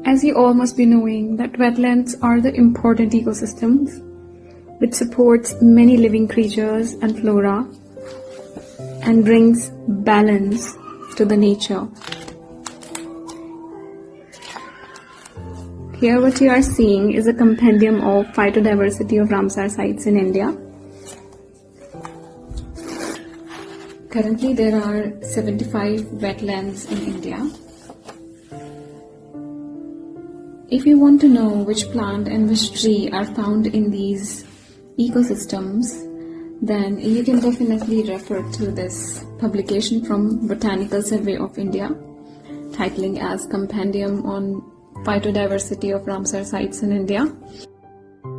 As you all must be knowing that wetlands are the important ecosystems which supports many living creatures and flora and brings balance to the nature. Here what you are seeing is a compendium of phytodiversity of Ramsar sites in India. Currently there are 75 wetlands in India. If you want to know which plant and which tree are found in these ecosystems, then you can definitely refer to this publication from Botanical Survey of India, titling as Compendium on Phytodiversity of Ramsar Sites in India.